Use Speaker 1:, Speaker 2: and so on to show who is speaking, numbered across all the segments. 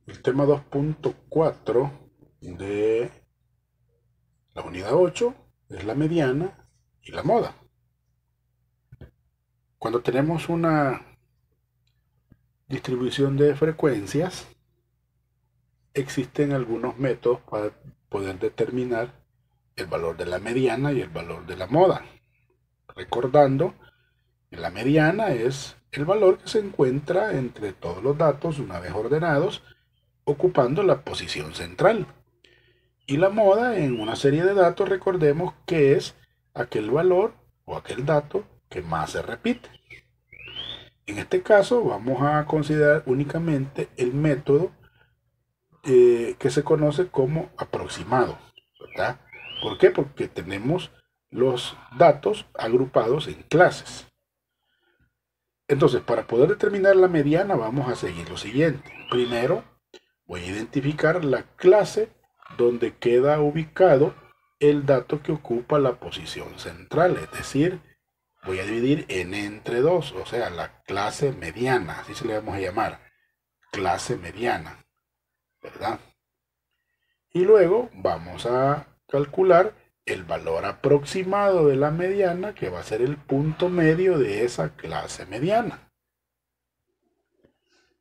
Speaker 1: El tema 2.4 de la unidad 8 es la mediana y la moda. Cuando tenemos una distribución de frecuencias, existen algunos métodos para poder determinar el valor de la mediana y el valor de la moda. Recordando que la mediana es el valor que se encuentra entre todos los datos una vez ordenados, ocupando la posición central. Y la moda en una serie de datos, recordemos que es aquel valor o aquel dato que más se repite. En este caso vamos a considerar únicamente el método que se conoce como aproximado, ¿verdad? ¿Por qué? Porque tenemos los datos agrupados en clases. Entonces, para poder determinar la mediana vamos a seguir lo siguiente. Primero, voy a identificar la clase donde queda ubicado el dato que ocupa la posición central, es decir, voy a dividir n entre 2, o sea, la clase mediana, así se le vamos a llamar, clase mediana, ¿verdad? Y luego vamos a calcular el valor aproximado de la mediana, que va a ser el punto medio de esa clase mediana.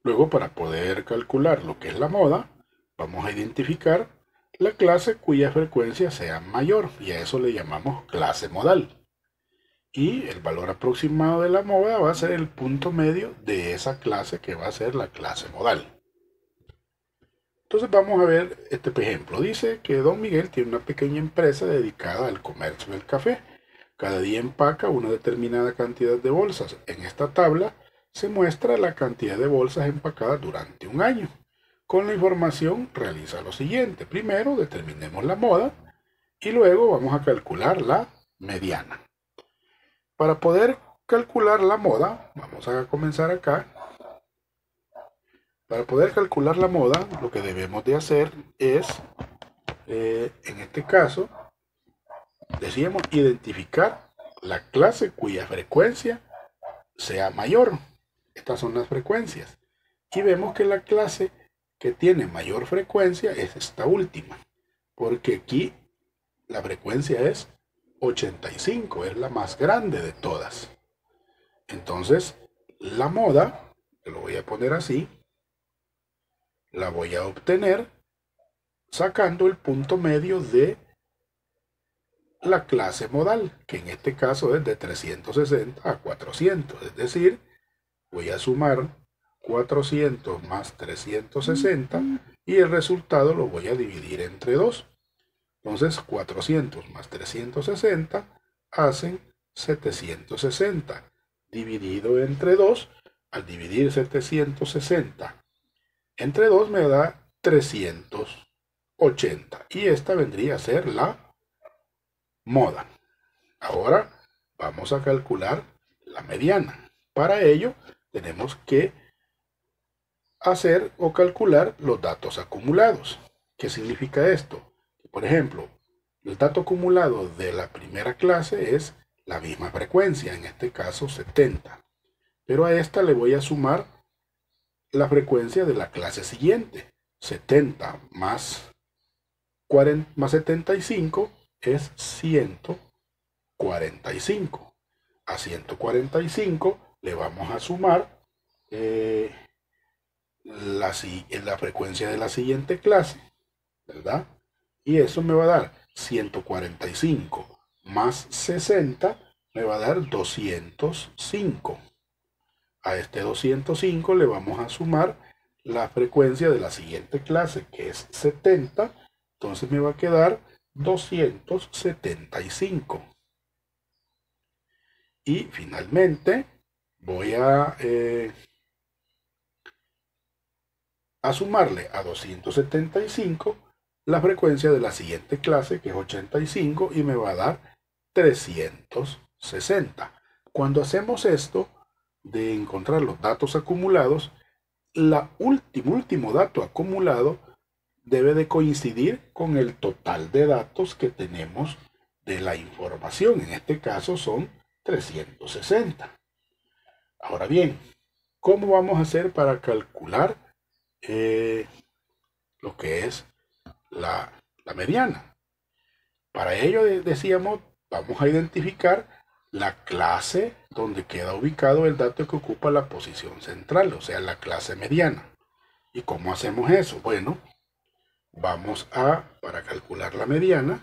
Speaker 1: Luego, para poder calcular lo que es la moda, vamos a identificar la clase cuya frecuencia sea mayor, y a eso le llamamos clase modal. Y el valor aproximado de la moda va a ser el punto medio de esa clase que va a ser la clase modal. Entonces vamos a ver este ejemplo. Dice que don Miguel tiene una pequeña empresa dedicada al comercio del café. Cada día empaca una determinada cantidad de bolsas. En esta tabla se muestra la cantidad de bolsas empacadas durante un año. Con la información realiza lo siguiente. Primero determinemos la moda y luego vamos a calcular la mediana. Para poder calcular la moda, vamos a comenzar acá. Para poder calcular la moda, lo que debemos de hacer es, en este caso, decíamos identificar la clase cuya frecuencia sea mayor. Estas son las frecuencias. Y vemos que la clase que tiene mayor frecuencia es esta última, porque aquí la frecuencia es 85, es la más grande de todas. Entonces, la moda, que lo voy a poner así, la voy a obtener sacando el punto medio de la clase modal, que en este caso es de 360 a 400, es decir, voy a sumar 400 más 360 y el resultado lo voy a dividir entre 2. Entonces 400 más 360 hacen 760. Dividido entre 2, al dividir 760 entre 2 me da 380. Y esta vendría a ser la moda. Ahora vamos a calcular la mediana. Para ello tenemos que hacer o calcular los datos acumulados. ¿Qué significa esto? Por ejemplo, el dato acumulado de la primera clase es la misma frecuencia, en este caso 70. Pero a esta le voy a sumar la frecuencia de la clase siguiente. 70 más 75 es 145. A 145 le vamos a sumar la frecuencia de la siguiente clase, ¿verdad? Y eso me va a dar 145 más 60 me va a dar 205. A este 205 le vamos a sumar la frecuencia de la siguiente clase, que es 70. Entonces me va a quedar 275. Y finalmente voy a sumarle a 275 la frecuencia de la siguiente clase, que es 85, y me va a dar 360. Cuando hacemos esto de encontrar los datos acumulados, el último dato acumulado debe de coincidir con el total de datos que tenemos de la información. En este caso son 360. Ahora bien, ¿cómo vamos a hacer para calcular lo que es la mediana. Para ello decíamos, vamos a identificar la clase donde queda ubicado el dato que ocupa la posición central, o sea, la clase mediana. ¿Y cómo hacemos eso? Bueno, para calcular la mediana,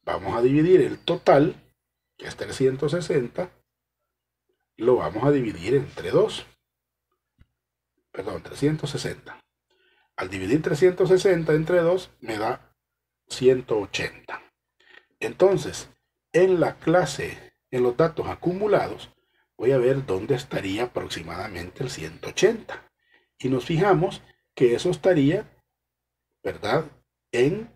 Speaker 1: vamos a dividir el total, que es 360, lo vamos a dividir entre 2. Perdón, 360. Al dividir 360 entre 2 me da 180. Entonces, en la clase, en los datos acumulados, voy a ver dónde estaría aproximadamente el 180. Y nos fijamos que eso estaría, ¿verdad?, en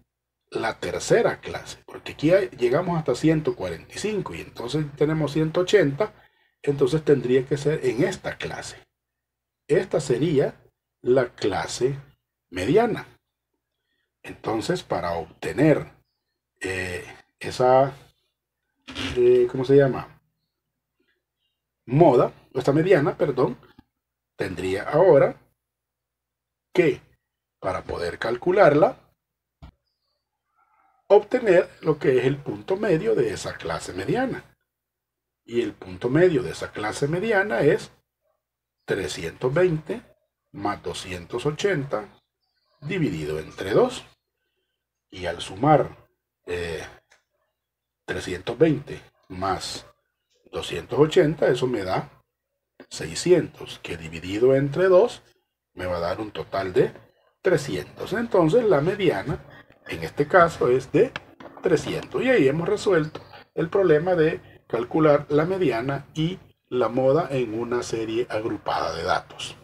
Speaker 1: la tercera clase, porque aquí llegamos hasta 145 y entonces tenemos 180, entonces tendría que ser en esta clase. Esta sería la clase mediana. Entonces, para obtener esa, ¿cómo se llama? Moda, esta mediana, perdón, tendría ahora que, para poder calcularla, obtener lo que es el punto medio de esa clase mediana. Y el punto medio de esa clase mediana es 320 más 280 dividido entre 2. Y al sumar 320 más 280, eso me da 600, que dividido entre 2 me va a dar un total de 300. Entonces la mediana en este caso es de 300. Y ahí hemos resuelto el problema de calcular la mediana y la moda en una serie agrupada de datos.